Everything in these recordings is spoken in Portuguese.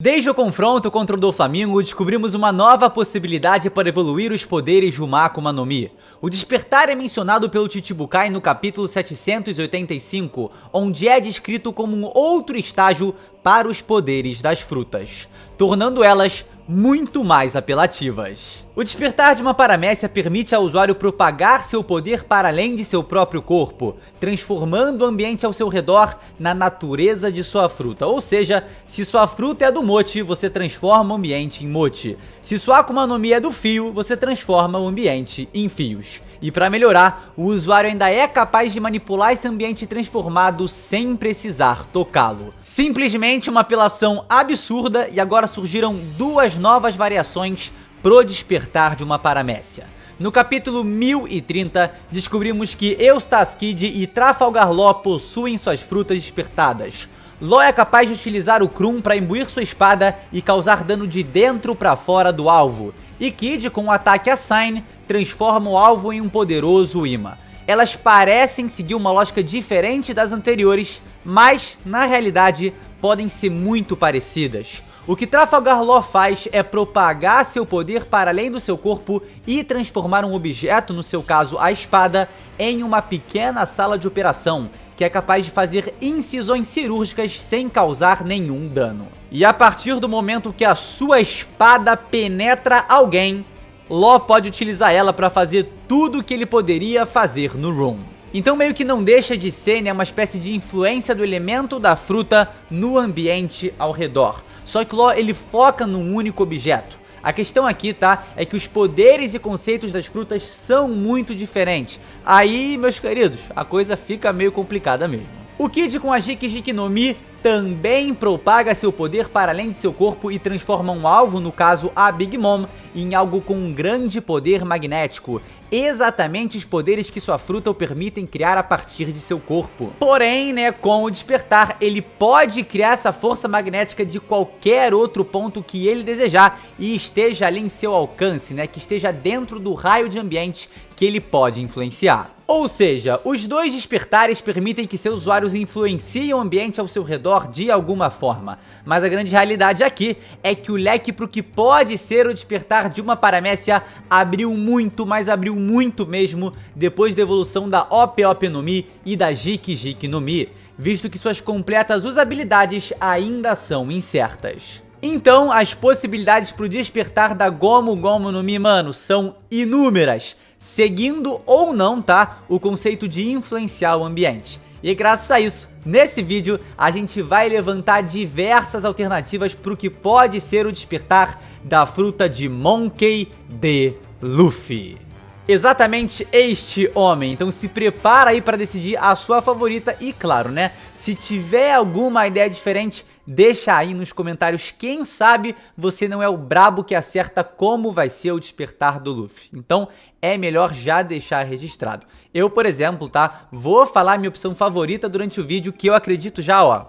Desde o confronto contra o Doflamingo, descobrimos uma nova possibilidade para evoluir os poderes de uma Akuma no Mi. O despertar é mencionado pelo Chichibukai no capítulo 785, onde é descrito como um outro estágio para os poderes das frutas, tornando elas muito mais apelativas. O despertar de uma paramécia permite ao usuário propagar seu poder para além de seu próprio corpo, transformando o ambiente ao seu redor na natureza de sua fruta. Ou seja, se sua fruta é do mochi, você transforma o ambiente em mochi. Se sua Akuma no Mi é do fio, você transforma o ambiente em fios. E para melhorar, o usuário ainda é capaz de manipular esse ambiente transformado sem precisar tocá-lo. Simplesmente uma apelação absurda, e agora surgiram duas novas variações pro despertar de uma paramécia. No capítulo 1030, descobrimos que Eustace Kid e Trafalgar Law possuem suas frutas despertadas. Law é capaz de utilizar o Krum para imbuir sua espada e causar dano de dentro para fora do alvo, e Kid, com o ataque Assign, transforma o alvo em um poderoso imã. Elas parecem seguir uma lógica diferente das anteriores, mas, na realidade, podem ser muito parecidas. O que Trafalgar Law faz é propagar seu poder para além do seu corpo e transformar um objeto, no seu caso a espada, em uma pequena sala de operação, que é capaz de fazer incisões cirúrgicas sem causar nenhum dano. E a partir do momento que a sua espada penetra alguém, Law pode utilizar ela para fazer tudo o que ele poderia fazer no Room. Então meio que não deixa de ser, né, uma espécie de influência do elemento da fruta no ambiente ao redor. Só que o Law, ele foca num único objeto. A questão aqui, tá, é que os poderes e conceitos das frutas são muito diferentes. Aí, meus queridos, a coisa fica meio complicada mesmo. O Kid com a Jiki-Jiki no Mi também propaga seu poder para além de seu corpo e transforma um alvo, no caso a Big Mom, em algo com um grande poder magnético. Exatamente os poderes que sua fruta o permitem criar a partir de seu corpo. Porém, né, com o despertar, ele pode criar essa força magnética de qualquer outro ponto que ele desejar e esteja ali em seu alcance, né, que esteja dentro do raio de ambiente que ele pode influenciar. Ou seja, os dois despertares permitem que seus usuários influenciem o ambiente ao seu redor de alguma forma. Mas a grande realidade aqui é que o leque para o que pode ser o despertar de uma paramécia abriu muito, mas abriu muito mesmo, depois da evolução da Ope Ope no Mi e da Jiki-Jiki no Mi, visto que suas completas usabilidades ainda são incertas. Então, as possibilidades para o despertar da Gomu Gomu no Mi, mano, são inúmeras, seguindo ou não, tá, o conceito de influenciar o ambiente. E graças a isso, nesse vídeo, a gente vai levantar diversas alternativas para o que pode ser o despertar da fruta de Monkey D. Luffy. Exatamente este homem, então se prepara aí para decidir a sua favorita e claro, né, se tiver alguma ideia diferente, deixa aí nos comentários, quem sabe você não é o brabo que acerta como vai ser o despertar do Luffy. Então é melhor já deixar registrado. Eu, por exemplo, tá, vou falar minha opção favorita durante o vídeo, que eu acredito já, ó,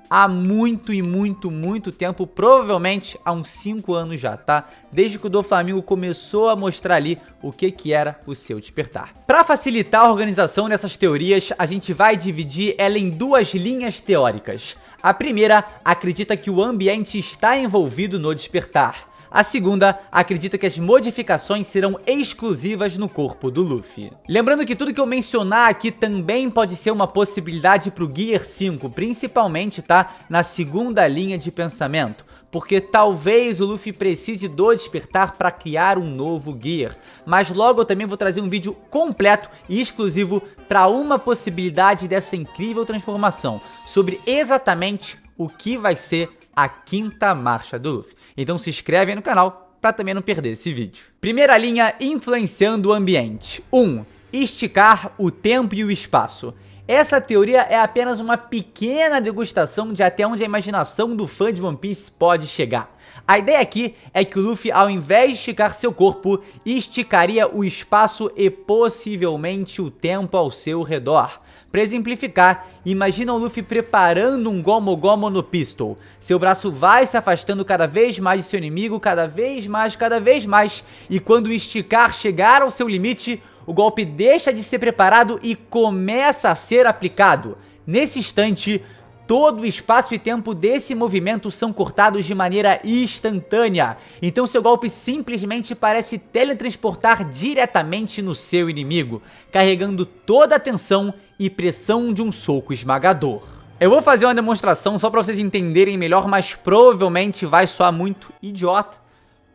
há muito e muito tempo, provavelmente há uns 5 anos já, tá? Desde que o Doflamingo começou a mostrar ali o que era o seu despertar. Para facilitar a organização dessas teorias, a gente vai dividir ela em duas linhas teóricas. A primeira acredita que o ambiente está envolvido no despertar. A segunda acredita que as modificações serão exclusivas no corpo do Luffy. Lembrando que tudo que eu mencionar aqui também pode ser uma possibilidade para o Gear 5, principalmente, tá, na segunda linha de pensamento, porque talvez o Luffy precise do despertar para criar um novo Gear. Mas logo eu também vou trazer um vídeo completo e exclusivo para uma possibilidade dessa incrível transformação, sobre exatamente o que vai ser a quinta marcha do Luffy. Então se inscreve aí no canal para também não perder esse vídeo. Primeira linha, influenciando o ambiente. 1. Esticar o tempo e o espaço. Essa teoria é apenas uma pequena degustação de até onde a imaginação do fã de One Piece pode chegar. A ideia aqui é que o Luffy, ao invés de esticar seu corpo, esticaria o espaço e possivelmente o tempo ao seu redor. Para exemplificar, imagina o Luffy preparando um Gomu Gomu no Pistol. Seu braço vai se afastando cada vez mais de seu inimigo, cada vez mais, e quando o esticar chegar ao seu limite, o golpe deixa de ser preparado e começa a ser aplicado. Nesse instante, todo o espaço e tempo desse movimento são cortados de maneira instantânea. Então seu golpe simplesmente parece teletransportar diretamente no seu inimigo, carregando toda a tensão e pressão de um soco esmagador. Eu vou fazer uma demonstração só pra vocês entenderem melhor, mas provavelmente vai soar muito idiota.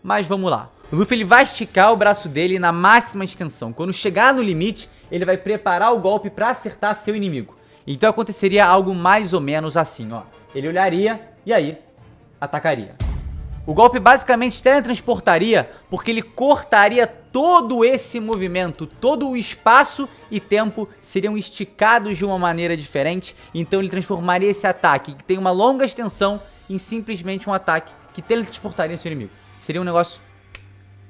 Mas vamos lá. O Luffy ele vai esticar o braço dele na máxima extensão. Quando chegar no limite, ele vai preparar o golpe pra acertar seu inimigo. Então aconteceria algo mais ou menos assim, ó. Ele olharia e aí atacaria. O golpe basicamente teletransportaria porque ele cortaria todo esse movimento, todo o espaço e tempo seriam esticados de uma maneira diferente. Então ele transformaria esse ataque, que tem uma longa extensão, em simplesmente um ataque que teletransportaria seu inimigo. Seria um negócio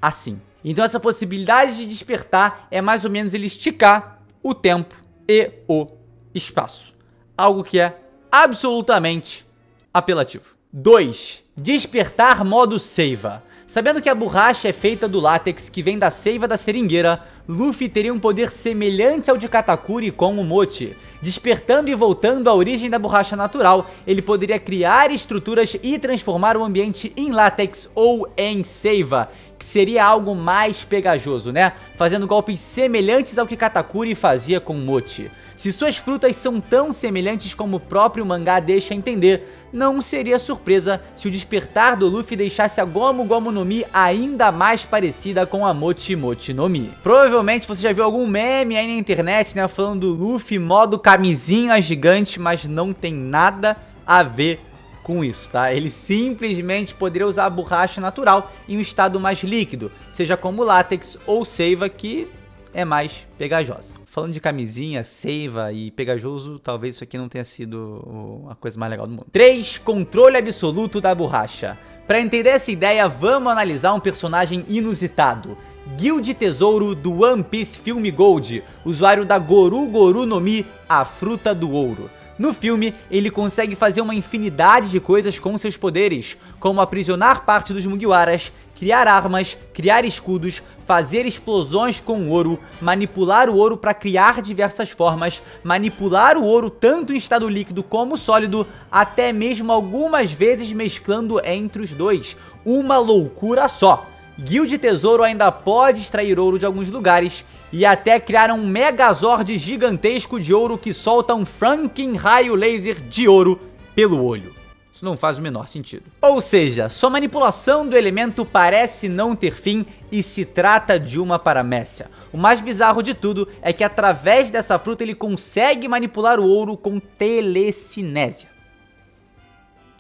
assim. Então essa possibilidade de despertar é mais ou menos ele esticar o tempo e o espaço. Algo que é absolutamente apelativo. 2. Despertar modo seiva. Sabendo que a borracha é feita do látex que vem da seiva da seringueira, Luffy teria um poder semelhante ao de Katakuri com o Mochi. Despertando e voltando à origem da borracha natural, ele poderia criar estruturas e transformar o ambiente em látex ou em seiva, que seria algo mais pegajoso, né? Fazendo golpes semelhantes ao que Katakuri fazia com Mochi. Se suas frutas são tão semelhantes como o próprio mangá deixa entender, não seria surpresa se o despertar do Luffy deixasse a Gomu Gomu no Mi ainda mais parecida com a Mochi Mochi no Mi. Provavelmente você já viu algum meme aí na internet, né, falando do Luffy modo camisinha gigante, mas não tem nada a ver com isso, tá? Ele simplesmente poderia usar a borracha natural em um estado mais líquido, seja como látex ou seiva, que é mais pegajosa. Falando de camisinha, seiva e pegajoso, talvez isso aqui não tenha sido a coisa mais legal do mundo. 3. Controle absoluto da borracha. Para entender essa ideia, vamos analisar um personagem inusitado. Guild Tesouro do One Piece Filme Gold, usuário da Goru Goru no Mi, a fruta do ouro. No filme, ele consegue fazer uma infinidade de coisas com seus poderes, como aprisionar parte dos Mugiwaras, criar armas, criar escudos, fazer explosões com ouro, manipular o ouro para criar diversas formas, manipular o ouro tanto em estado líquido como sólido, até mesmo algumas vezes mesclando entre os dois. Uma loucura só! Guild Tesouro ainda pode extrair ouro de alguns lugares e até criar um Megazord gigantesco de ouro que solta um Franken raio laser de ouro pelo olho. Isso não faz o menor sentido. Ou seja, sua manipulação do elemento parece não ter fim e se trata de uma paramécia. O mais bizarro de tudo é que através dessa fruta ele consegue manipular o ouro com telecinésia.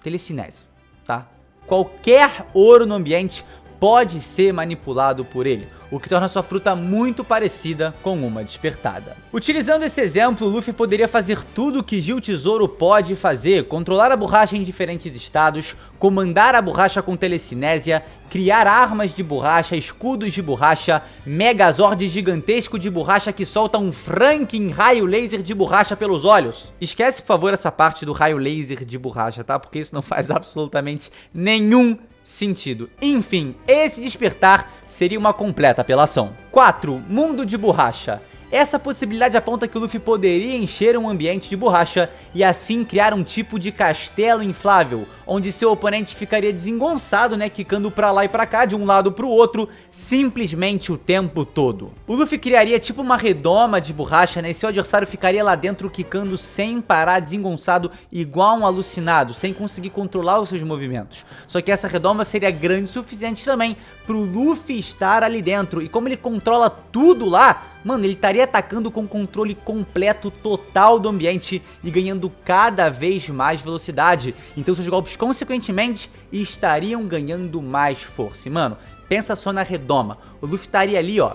Telecinésia, tá? Qualquer ouro no ambiente pode ser manipulado por ele, o que torna sua fruta muito parecida com uma despertada. Utilizando esse exemplo, Luffy poderia fazer tudo o que Gil Tesouro pode fazer: controlar a borracha em diferentes estados, comandar a borracha com telecinésia, criar armas de borracha, escudos de borracha, Megazord gigantesco de borracha que solta um Franken raio laser de borracha pelos olhos. Esquece, por favor, essa parte do raio laser de borracha, tá? Porque isso não faz absolutamente nenhum sentido. Enfim, esse despertar seria uma completa apelação. 4. Mundo de borracha. Essa possibilidade aponta que o Luffy poderia encher um ambiente de borracha e assim criar um tipo de castelo inflável, onde seu oponente ficaria desengonçado, né, quicando pra lá e pra cá, de um lado pro outro, simplesmente o tempo todo. O Luffy criaria tipo uma redoma de borracha, né, e seu adversário ficaria lá dentro quicando sem parar, desengonçado, igual um alucinado, sem conseguir controlar os seus movimentos. Só que essa redoma seria grande o suficiente também pro Luffy estar ali dentro, e como ele controla tudo lá, mano, ele estaria atacando com controle completo, total do ambiente e ganhando cada vez mais velocidade. Então seus golpes, consequentemente, estariam ganhando mais força. E, mano, pensa só na redoma. O Luffy estaria ali, ó,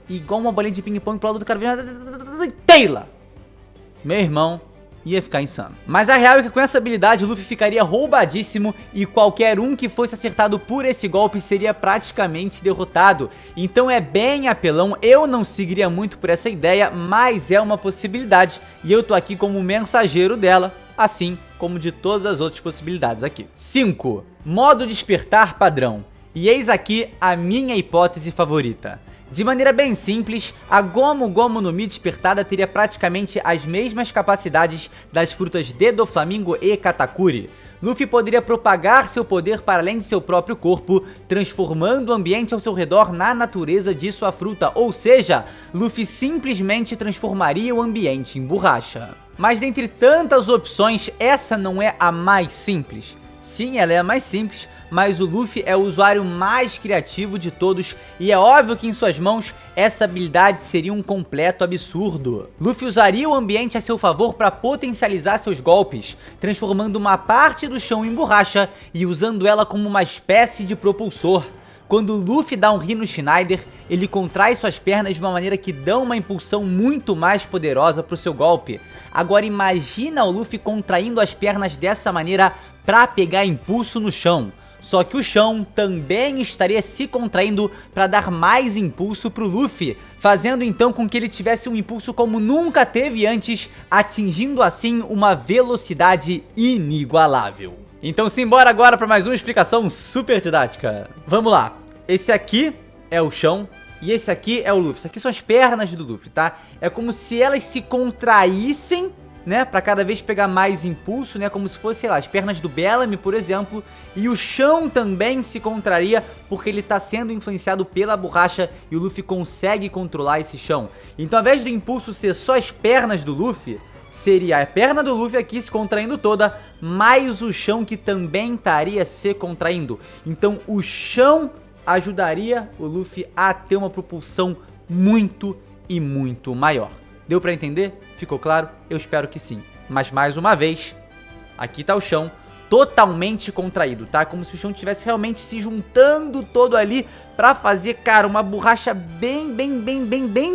igual uma bolinha de ping-pong pro lado do cara. Taylor! Meu irmão, ia ficar insano. Mas a real é que com essa habilidade o Luffy ficaria roubadíssimo e qualquer um que fosse acertado por esse golpe seria praticamente derrotado. Então é bem apelão, eu não seguiria muito por essa ideia, mas é uma possibilidade e eu tô aqui como mensageiro dela, assim como de todas as outras possibilidades aqui. 5. Modo despertar padrão. E eis aqui a minha hipótese favorita. De maneira bem simples, a Gomu Gomu no Mi despertada teria praticamente as mesmas capacidades das frutas de Doflamingo e Katakuri. Luffy poderia propagar seu poder para além de seu próprio corpo, transformando o ambiente ao seu redor na natureza de sua fruta, ou seja, Luffy simplesmente transformaria o ambiente em borracha. Mas dentre tantas opções, essa não é a mais simples. Sim, ela é a mais simples, mas o Luffy é o usuário mais criativo de todos e é óbvio que em suas mãos essa habilidade seria um completo absurdo. Luffy usaria o ambiente a seu favor para potencializar seus golpes, transformando uma parte do chão em borracha e usando ela como uma espécie de propulsor. Quando Luffy dá um Rhino Schneider, ele contrai suas pernas de uma maneira que dá uma impulsão muito mais poderosa para o seu golpe. Agora imagina o Luffy contraindo as pernas dessa maneira para pegar impulso no chão. Só que o chão também estaria se contraindo para dar mais impulso para o Luffy, fazendo então com que ele tivesse um impulso como nunca teve antes, atingindo assim uma velocidade inigualável. Então simbora agora para mais uma explicação super didática. Vamos lá, esse aqui é o chão e esse aqui é o Luffy. Isso aqui são as pernas do Luffy, tá? É como se elas se contraíssem, né, pra cada vez pegar mais impulso, né, como se fosse, sei lá, as pernas do Bellamy, por exemplo, e o chão também se contraria porque ele tá sendo influenciado pela borracha e o Luffy consegue controlar esse chão. Então, ao invés do impulso ser só as pernas do Luffy, seria a perna do Luffy aqui se contraindo toda, mais o chão que também estaria se contraindo. Então, o chão ajudaria o Luffy a ter uma propulsão muito e muito maior. Deu pra entender? Ficou claro? Eu espero que sim. Mas mais uma vez, aqui tá o chão totalmente contraído, tá? Como se o chão estivesse realmente se juntando todo ali pra fazer, cara, uma borracha bem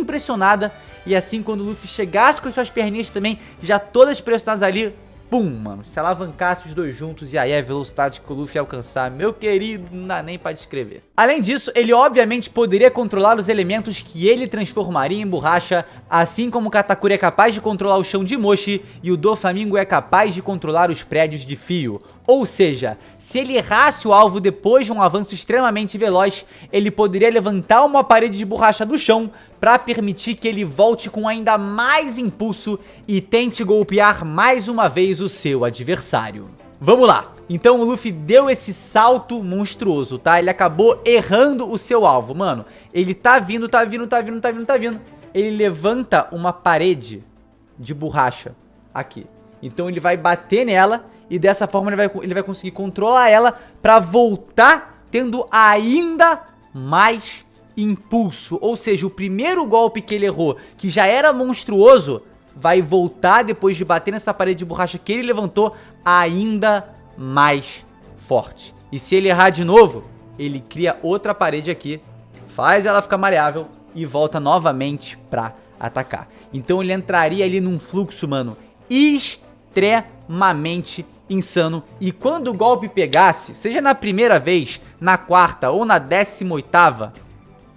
pressionada. E assim, quando o Luffy chegasse com as suas perninhas também, já todas pressionadas ali, pum, mano, se alavancasse os dois juntos, e aí a velocidade que o Luffy ia alcançar, meu querido, não dá nem pra descrever. Além disso, ele obviamente poderia controlar os elementos que ele transformaria em borracha, assim como o Katakuri é capaz de controlar o chão de Moshi e o Doflamingo é capaz de controlar os prédios de fio. Ou seja, se ele errasse o alvo depois de um avanço extremamente veloz, ele poderia levantar uma parede de borracha do chão para permitir que ele volte com ainda mais impulso e tente golpear mais uma vez o seu adversário. Vamos lá, então o Luffy deu esse salto monstruoso, tá? Ele acabou errando o seu alvo, mano. Ele tá vindo. Ele levanta uma parede de borracha aqui. Então ele vai bater nela e dessa forma ele vai conseguir controlar ela pra voltar tendo ainda mais impulso. Ou seja, o primeiro golpe que ele errou, que já era monstruoso, vai voltar depois de bater nessa parede de borracha que ele levantou ainda mais forte. E se ele errar de novo, ele cria outra parede aqui, faz ela ficar maleável e volta novamente pra atacar. Então ele entraria ali num fluxo, mano, extremamente insano. E quando o golpe pegasse, seja na primeira vez, na quarta ou na 18ª,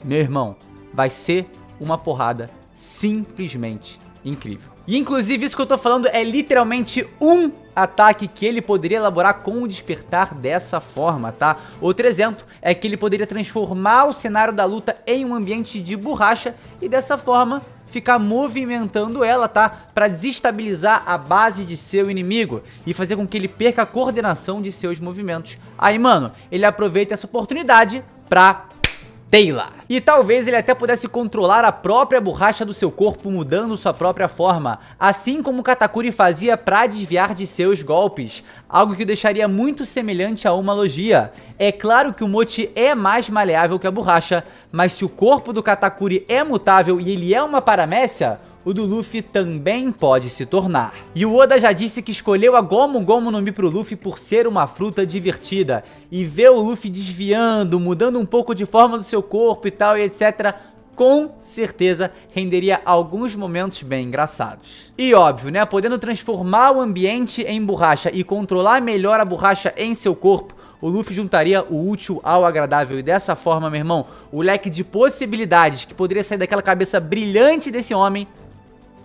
meu irmão, vai ser uma porrada simplesmente incrível. E inclusive isso que eu tô falando é literalmente um ataque que ele poderia elaborar com o despertar dessa forma, tá? Outro exemplo é que ele poderia transformar o cenário da luta em um ambiente de borracha e dessa forma ficar movimentando ela, tá? Pra desestabilizar a base de seu inimigo e fazer com que ele perca a coordenação de seus movimentos. Aí, mano, ele aproveita essa oportunidade pra Taylor. E talvez ele até pudesse controlar a própria borracha do seu corpo mudando sua própria forma, assim como Katakuri fazia para desviar de seus golpes, algo que o deixaria muito semelhante a uma logia. É claro que o Mochi é mais maleável que a borracha, mas se o corpo do Katakuri é mutável e ele é uma paramécia, o do Luffy também pode se tornar. E o Oda já disse que escolheu a Gomu Gomu no Mi pro Luffy por ser uma fruta divertida. E ver o Luffy desviando, mudando um pouco de forma do seu corpo e tal e etc, com certeza renderia alguns momentos bem engraçados. E óbvio, né, podendo transformar o ambiente em borracha e controlar melhor a borracha em seu corpo, o Luffy juntaria o útil ao agradável e dessa forma, meu irmão, o leque de possibilidades que poderia sair daquela cabeça brilhante desse homem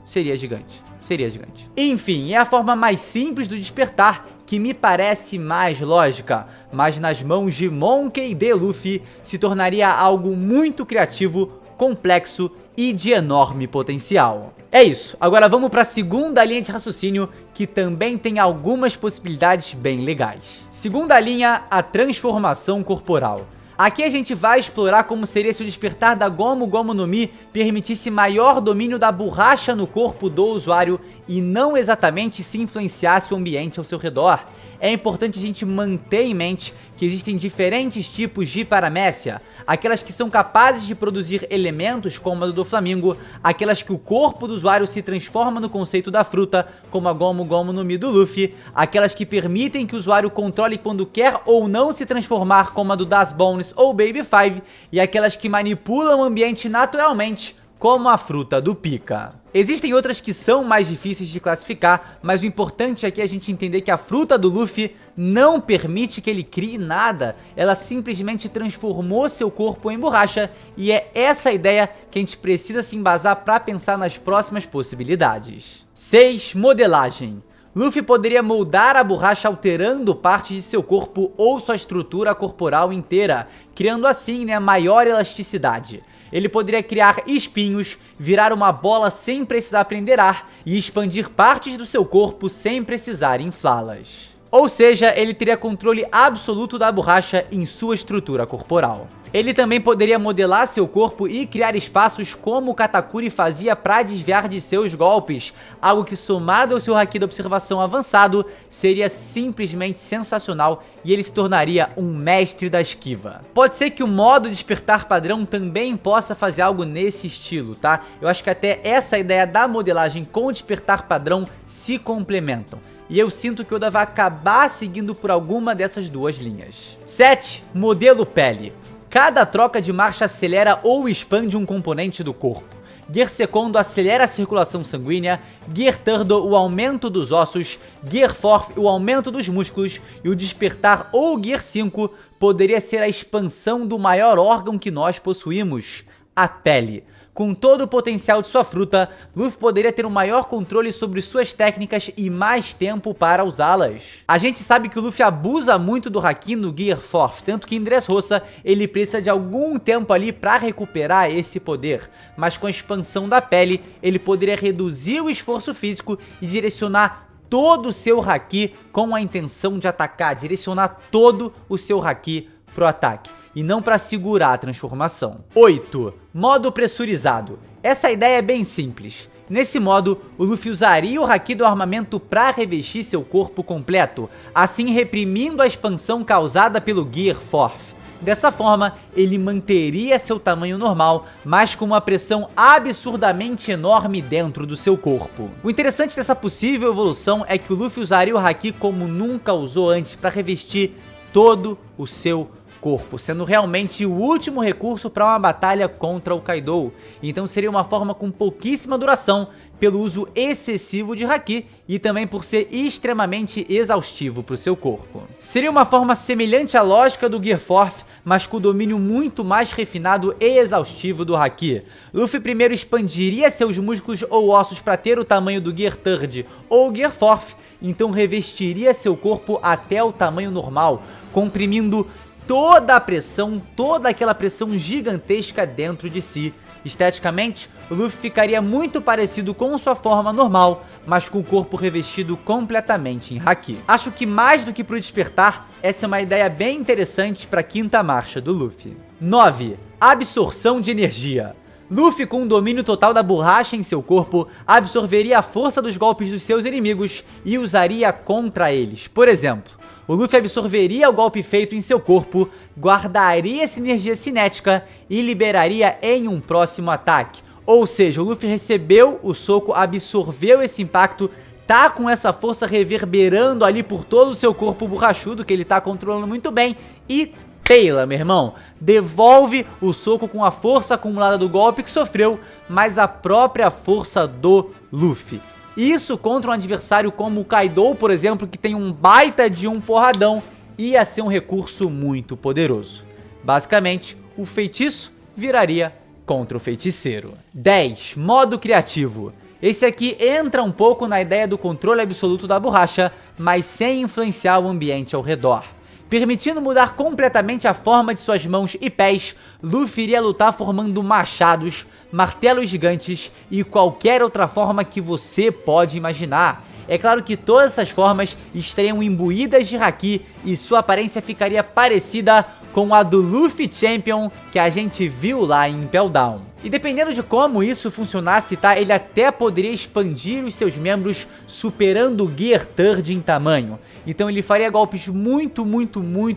seria gigante, seria gigante. Enfim, é a forma mais simples do despertar que me parece mais lógica, mas nas mãos de Monkey D. Luffy se tornaria algo muito criativo, complexo e de enorme potencial. É isso, agora vamos para a segunda linha de raciocínio, que também tem algumas possibilidades bem legais. Segunda linha, a transformação corporal. Aqui a gente vai explorar como seria se o despertar da Gomu Gomu no Mi permitisse maior domínio da borracha no corpo do usuário e não exatamente se influenciasse o ambiente ao seu redor. É importante a gente manter em mente que existem diferentes tipos de paramécia, aquelas que são capazes de produzir elementos como a do Doflamingo, aquelas que o corpo do usuário se transforma no conceito da fruta, como a Gomu Gomu no Mi do Luffy, aquelas que permitem que o usuário controle quando quer ou não se transformar, como a do Das Bones ou Baby 5, e aquelas que manipulam o ambiente naturalmente, como a fruta do Pika. Existem outras que são mais difíceis de classificar, mas o importante aqui é a gente entender que a fruta do Luffy não permite que ele crie nada, ela simplesmente transformou seu corpo em borracha, e é essa ideia que a gente precisa se embasar para pensar nas próximas possibilidades. 6. Modelagem. Luffy poderia moldar a borracha alterando partes de seu corpo ou sua estrutura corporal inteira, criando assim, maior elasticidade. Ele poderia criar espinhos, virar uma bola sem precisar prender ar e expandir partes do seu corpo sem precisar inflá-las. Ou seja, ele teria controle absoluto da borracha em sua estrutura corporal. Ele também poderia modelar seu corpo e criar espaços como o Katakuri fazia para desviar de seus golpes, algo que, somado ao seu haki da observação avançado, seria simplesmente sensacional e ele se tornaria um mestre da esquiva. Pode ser que o modo despertar padrão também possa fazer algo nesse estilo, tá? Eu acho que até essa ideia da modelagem com o despertar padrão se complementam. E eu sinto que o Oda vai acabar seguindo por alguma dessas duas linhas. 7. Modelo pele. Cada troca de marcha acelera ou expande um componente do corpo. Gear Secondo acelera a circulação sanguínea, Gear Third o aumento dos ossos, Gear Fourth o aumento dos músculos e o despertar ou Gear 5 poderia ser a expansão do maior órgão que nós possuímos, a pele. Com todo o potencial de sua fruta, Luffy poderia ter um maior controle sobre suas técnicas e mais tempo para usá-las. A gente sabe que o Luffy abusa muito do haki no Gear 4, tanto que em Dressrosa ele precisa de algum tempo ali para recuperar esse poder, mas com a expansão da pele, ele poderia reduzir o esforço físico e direcionar todo o seu haki com a intenção de atacar, direcionar todo o seu haki pro ataque e não para segurar a transformação. 8. Modo pressurizado. Essa ideia é bem simples. Nesse modo, o Luffy usaria o haki do armamento para revestir seu corpo completo, assim reprimindo a expansão causada pelo Gear 4. Dessa forma, ele manteria seu tamanho normal, mas com uma pressão absurdamente enorme dentro do seu corpo. O interessante dessa possível evolução é que o Luffy usaria o haki como nunca usou antes para revestir todo o seu corpo, sendo realmente o último recurso para uma batalha contra o Kaido. Então seria uma forma com pouquíssima duração, pelo uso excessivo de haki e também por ser extremamente exaustivo para o seu corpo. Seria uma forma semelhante à lógica do Gear 4, mas com domínio muito mais refinado e exaustivo do haki. Luffy primeiro expandiria seus músculos ou ossos para ter o tamanho do Gear 3 ou Gear 4, então revestiria seu corpo até o tamanho normal, comprimindo toda a pressão, toda aquela pressão gigantesca dentro de si. Esteticamente, o Luffy ficaria muito parecido com sua forma normal, mas com o corpo revestido completamente em haki. Acho que mais do que pro despertar, essa é uma ideia bem interessante para a quinta marcha do Luffy. 9. Absorção de energia. Luffy, com o domínio total da borracha em seu corpo, absorveria a força dos golpes dos seus inimigos e usaria contra eles. Por exemplo, o Luffy absorveria o golpe feito em seu corpo, guardaria essa energia cinética e liberaria em um próximo ataque. Ou seja, o Luffy recebeu o soco, absorveu esse impacto, tá com essa força reverberando ali por todo o seu corpo borrachudo, que ele tá controlando muito bem, e Taylor, meu irmão, devolve o soco com a força acumulada do golpe que sofreu, mas a própria força do Luffy. Isso contra um adversário como o Kaido, por exemplo, que tem um baita de um porradão, ia ser um recurso muito poderoso. Basicamente, o feitiço viraria contra o feiticeiro. 10. Modo criativo. Esse aqui entra um pouco na ideia do controle absoluto da borracha, mas sem influenciar o ambiente ao redor. Permitindo mudar completamente a forma de suas mãos e pés, Luffy iria lutar formando machados, martelos gigantes e qualquer outra forma que você pode imaginar. É claro que todas essas formas estariam imbuídas de Haki e sua aparência ficaria parecida com a do Luffy Champion que a gente viu lá em Impel Down. E dependendo de como isso funcionasse, tá, ele até poderia expandir os seus membros superando o Gear Third em tamanho. Então ele faria golpes muito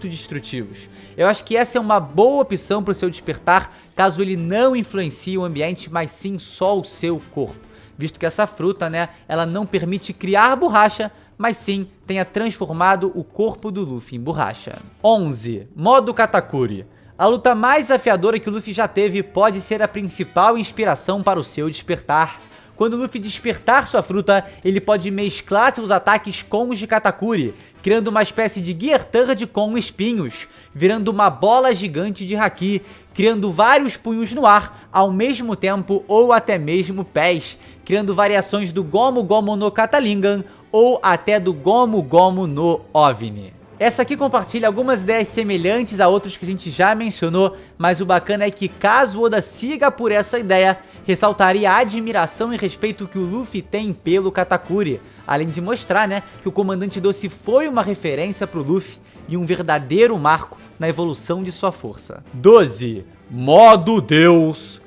destrutivos. Eu acho que essa é uma boa opção para o seu despertar, caso ele não influencie o ambiente, mas sim só o seu corpo. Visto que essa fruta, né, ela não permite criar borracha, mas sim tenha transformado o corpo do Luffy em borracha. 11. Modo Katakuri. A luta mais desafiadora que o Luffy já teve pode ser a principal inspiração para o seu despertar. Quando o Luffy despertar sua fruta, ele pode mesclar seus ataques com os de Katakuri, criando uma espécie de Gear Third com espinhos, virando uma bola gigante de Haki, criando vários punhos no ar ao mesmo tempo ou até mesmo pés, criando variações do Gomu Gomu no Katalingan ou até do Gomu Gomu no OVNI. Essa aqui compartilha algumas ideias semelhantes a outros que a gente já mencionou, mas o bacana é que caso Oda siga por essa ideia, ressaltaria a admiração e respeito que o Luffy tem pelo Katakuri, além de mostrar, né, que o Comandante Doce foi uma referência pro Luffy e um verdadeiro marco na evolução de sua força. 12. Modo Deus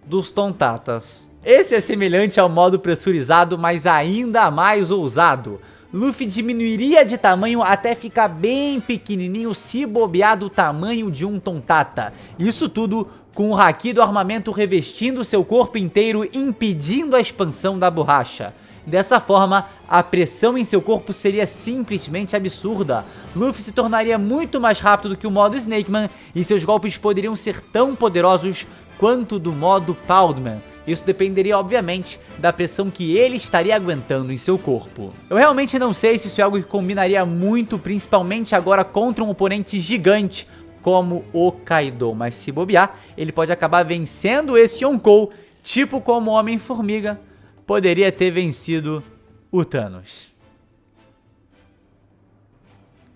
dos Tontatas. Esse é semelhante ao modo pressurizado, mas ainda mais ousado. Luffy diminuiria de tamanho até ficar bem pequenininho, se bobear do tamanho de um Tontata. Isso tudo com o Haki do armamento revestindo seu corpo inteiro, impedindo a expansão da borracha. Dessa forma, a pressão em seu corpo seria simplesmente absurda. Luffy se tornaria muito mais rápido do que o modo Snakeman e seus golpes poderiam ser tão poderosos quanto do modo Powderman. Isso dependeria, obviamente, da pressão que ele estaria aguentando em seu corpo. Eu realmente não sei se isso é algo que combinaria muito, principalmente agora contra um oponente gigante como o Kaido. Mas se bobear, ele pode acabar vencendo esse Yonkou, tipo como o Homem-Formiga poderia ter vencido o Thanos.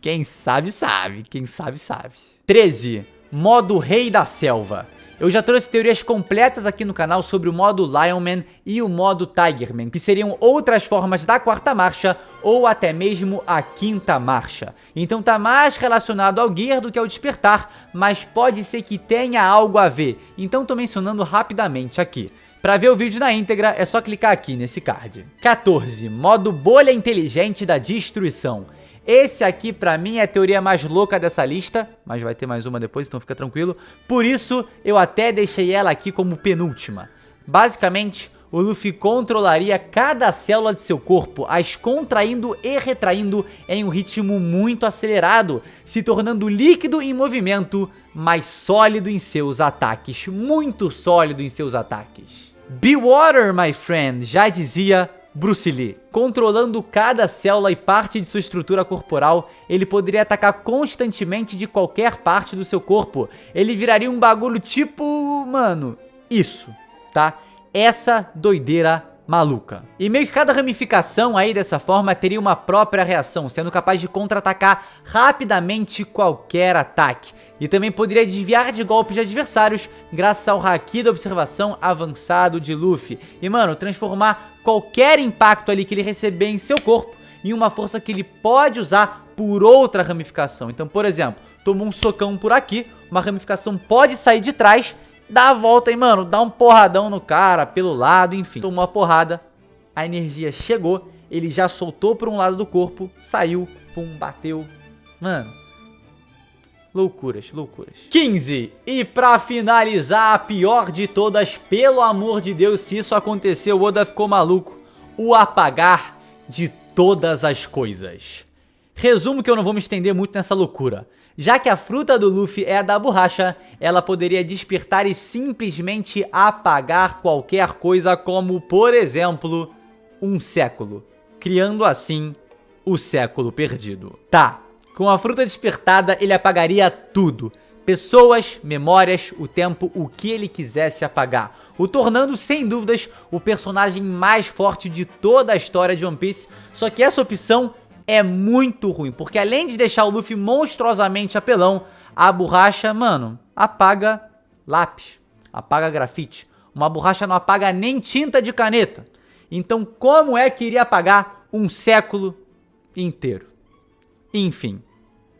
Quem sabe, sabe. Quem sabe, sabe. 13. Modo Rei da Selva. Eu já trouxe teorias completas aqui no canal sobre o modo Lionman e o modo Tigerman, que seriam outras formas da quarta marcha ou até mesmo a quinta marcha. Então tá mais relacionado ao Gear do que ao despertar, mas pode ser que tenha algo a ver. Então tô mencionando rapidamente aqui. Para ver o vídeo na íntegra é só clicar aqui nesse card. 14. Modo Bolha Inteligente da Destruição. Esse aqui pra mim é a teoria mais louca dessa lista, mas vai ter mais uma depois, então fica tranquilo. Por isso eu até deixei ela aqui como penúltima. Basicamente, o Luffy controlaria cada célula de seu corpo, as contraindo e retraindo em um ritmo muito acelerado, se tornando líquido em movimento, mas sólido em seus ataques, muito sólido em seus ataques. Be water, my friend, já dizia Bruce Lee. Controlando cada célula e parte de sua estrutura corporal, ele poderia atacar constantemente de qualquer parte do seu corpo. Ele viraria um bagulho tipo, mano, isso, tá? Essa doideira maluca. E meio que cada ramificação aí dessa forma teria uma própria reação, sendo capaz de contra-atacar rapidamente qualquer ataque. E também poderia desviar de golpes de adversários graças ao Haki da observação avançado de Luffy. E mano, transformar qualquer impacto ali que ele receber em seu corpo em uma força que ele pode usar por outra ramificação. Então, por exemplo, tomou um socão por aqui, uma ramificação pode sair de trás, dá a volta e, mano, dá um porradão no cara, pelo lado, enfim. Tomou a porrada, a energia chegou, ele já soltou por um lado do corpo, saiu, pum, bateu. Mano, loucuras, loucuras. 15. E pra finalizar, a pior de todas, pelo amor de Deus, se isso aconteceu, o Oda ficou maluco. O apagar de todas as coisas. Resumo que eu não vou me estender muito nessa loucura. Já que a fruta do Luffy é a da borracha, ela poderia despertar e simplesmente apagar qualquer coisa como, por exemplo, um século, criando assim o século perdido. Tá, com a fruta despertada ele apagaria tudo, pessoas, memórias, o tempo, o que ele quisesse apagar, o tornando, sem dúvidas, o personagem mais forte de toda a história de One Piece. Só que essa opção é muito ruim, porque além de deixar o Luffy monstruosamente apelão, a borracha, mano, apaga lápis, apaga grafite. Uma borracha não apaga nem tinta de caneta. Então como é que iria apagar um século inteiro? Enfim.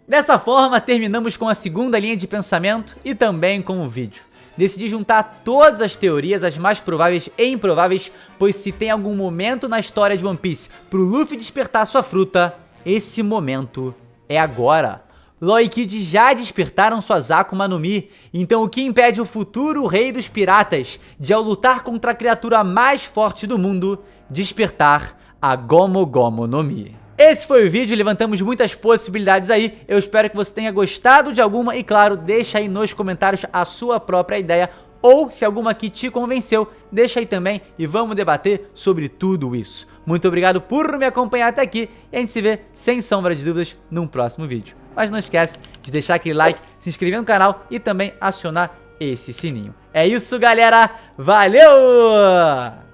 Dessa forma, terminamos com a segunda linha de pensamento e também com o vídeo. Decidi juntar todas as teorias, as mais prováveis e improváveis, pois se tem algum momento na história de One Piece pro Luffy despertar sua fruta, esse momento é agora. Law e Kid já despertaram suas Akuma no Mi, então o que impede o futuro rei dos piratas de, ao lutar contra a criatura mais forte do mundo, despertar a Gomu Gomu no Mi? Esse foi o vídeo, levantamos muitas possibilidades aí, eu espero que você tenha gostado de alguma e claro, deixa aí nos comentários a sua própria ideia ou se alguma aqui te convenceu, deixa aí também e vamos debater sobre tudo isso. Muito obrigado por me acompanhar até aqui e a gente se vê sem sombra de dúvidas num próximo vídeo. Mas não esquece de deixar aquele like, se inscrever no canal e também acionar esse sininho. É isso galera, valeu!